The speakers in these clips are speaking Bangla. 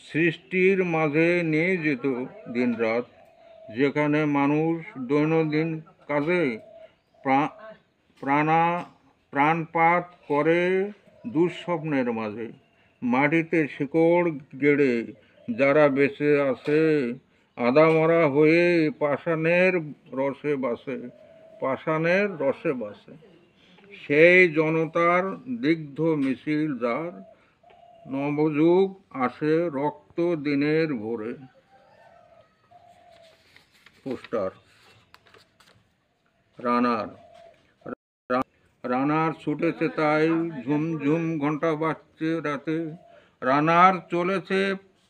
সৃষ্টির মাঝে নিয়ে যেত দিনরাত, যেখানে মানুষ দৈনন্দিন কাজে প্রাণা প্রাণপাত করে দুঃস্বপ্নের মাঝে। মাটিতে শিকড় গেড়ে যারা বেঁচে আছে, আদামরা হয়ে পাষাণের রসে বাসে। সেই জনতার দিগ্ধ মিছিল যার, নবযুগ আসে রক্ত দিনের ভোরে। পোস্টার। রানার রানার ছুটেছে তাই ঝুমঝুম ঘন্টা বাজছে রাতে। রানার চলেছে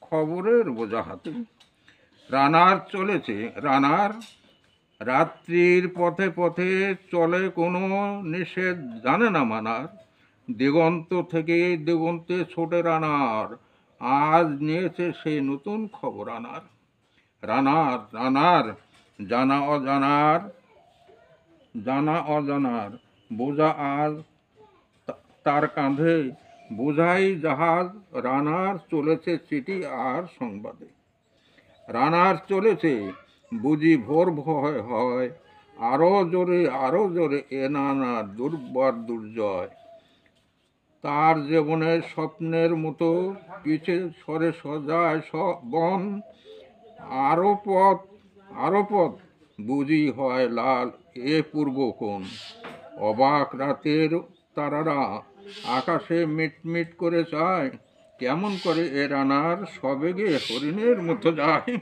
খবরের বোঝা হাতে। রানার রাত্রির পথে পথে চলে, কোনো নিষেধ জানে না মানার। দিগন্ত থেকে দিগন্তে ছোটে রানার, আজ নিয়েছে সেই নতুন খবর আনার। রানার জানা অজানার বোঝা আজ তার কাঁধে। বোঝাই জাহাজ, রানার চলেছে চিঠি আর সংবাদে। রানার চলেছে বুঝি ভোর ভয় হয়, আরো জোরে এ নানার দুর্বার দুর্জয়। তার জীবনের স্বপ্নের মতো পিছে সরে সজায় বন, আরো পথ বুঝি হয় লাল এ পূর্ব কোণ। অবাক রাতের তারারা আকাশে মিটমিট করে চায়, কেমন করে এ রানার সবেগে হরিণের মতো যায়।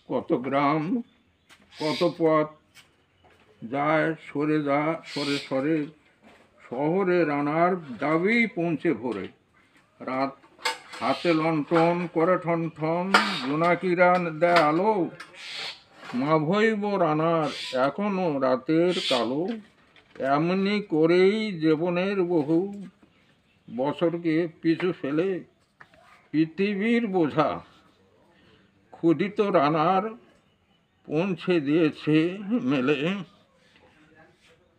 কত গ্রাম কত পথ যায় সরে সরে, শহরে রানার দাবি পৌঁছে ভোরে। রাত হাতে লণ্ঠন করে ঠন ঠন, জোনাকিরা দেয় আলো। মা ভৈব রানার এখনো রাতের কালো। এমনি করেই জীবনের বহু বছরকে পিছু ফেলে পৃথিবীর বোঝা ক্ষুধিত রানার পৌঁছে দিয়েছে মেলে।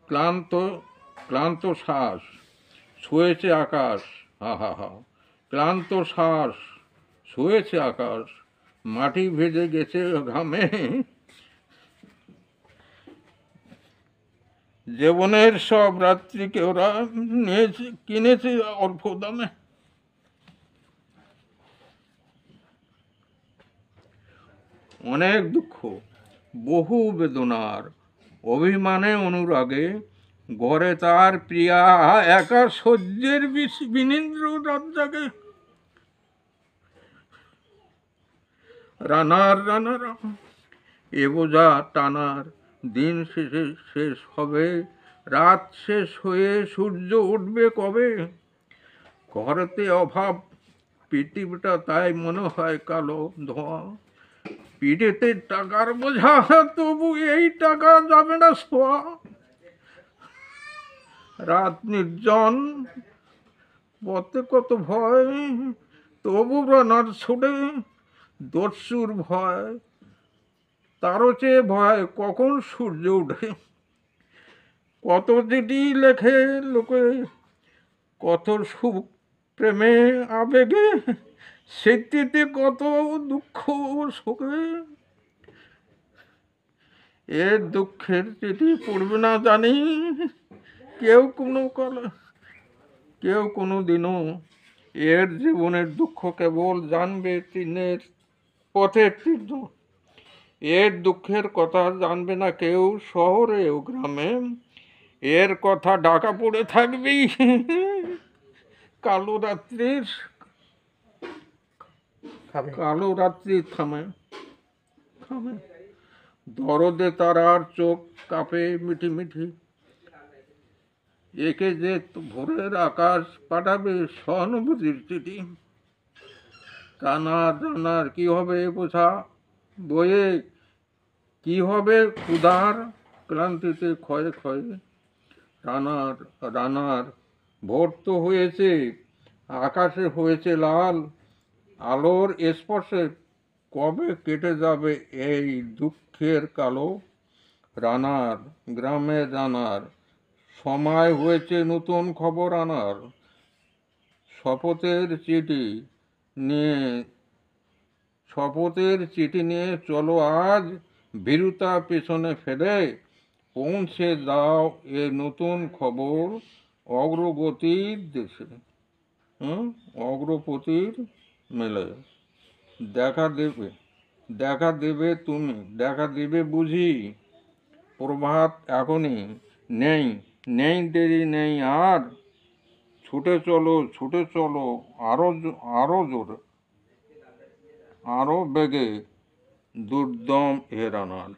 ক্লান্ত শ্বাস ছুঁয়েছে আকাশ, ক্লান্ত শ্বাস ছুঁয়েছে আকাশ। মাটি ভেজে গেছে ঘামে, জীবনের সব রাত্রিকে ওরা কিনেছে অল্প দামে। অনেক দুঃখ, বহু বেদনার অভিমানে অনুরাগে, ঘরে তার প্রিয়া একা সহ্যের বিনীন্দ্র রাত জাগে। রানার এ বোঝা টানার দিন শেষ হবে, রাত শেষ হয়ে সূর্য উঠবে কবে। ঘরেতে অভাব, পৃথিবীটা তাই মনে হয় কালো ধোঁয়া। পিঠেতে টাকার বোঝা, তবু এই টাকা যাবে না ছোঁয়া। রাত নির্জন, পথে কত ভয়, তবু রানার ছোটে দস্যুর ভয়। তারও চেয়ে ভয় কখন সূর্য উঠে। কত চিঠি লেখে লোকে, কত সুখ প্রেমে আবেগে, স্মৃতিতে কত দুঃখ শোকে। এর দুঃখের চিঠি পড়বে না জানি কেউ কোনো দিনও। এর জীবনের দুঃখ কেবল জানবে তৃণের পথের তীর্থ। এর দুঃখের কথা জানবে না কেউ শহরে ও গ্রামে। এর কথা ঢাকা পড়ে থাকবেই কালো রাত্রির থামে। দরদে তারার চোখ কাঁপে মিঠি মিঠি, একে যে ভোরের আকাশ পাঠাবে সহানুভূতির চিঠি। রানার কি হবে বোঝা বয়ে, কি হবে ক্ষুধার ক্লান্তিতে ক্ষয়ে ক্ষয়ে। রানার ভোর তো হয়েছে, আকাশে হয়েছে লাল, আলোর স্পর্শে কবে কেটে যাবে এই দুঃখের কালো। গ্রামের রানার সময় হয়েছে নতুন খবর আনার। শপথের চিঠি নিয়ে শপথের চিঠি নিয়ে চলো আজ, ভীরুতা পেছনে ফেলে পৌঁছে দাও এ নতুন খবর অগ্রগতির দেশে। অগ্রগতির মেলে দেখা দেবে, দেখা দেবে তুমি, দেখা দেবে বুঝি, প্রভাত এখনই, নেই নেই দেরি নেই আর, ছুটে চলো আরো জোরে, আরো বেগে দুর্দম এ রানার।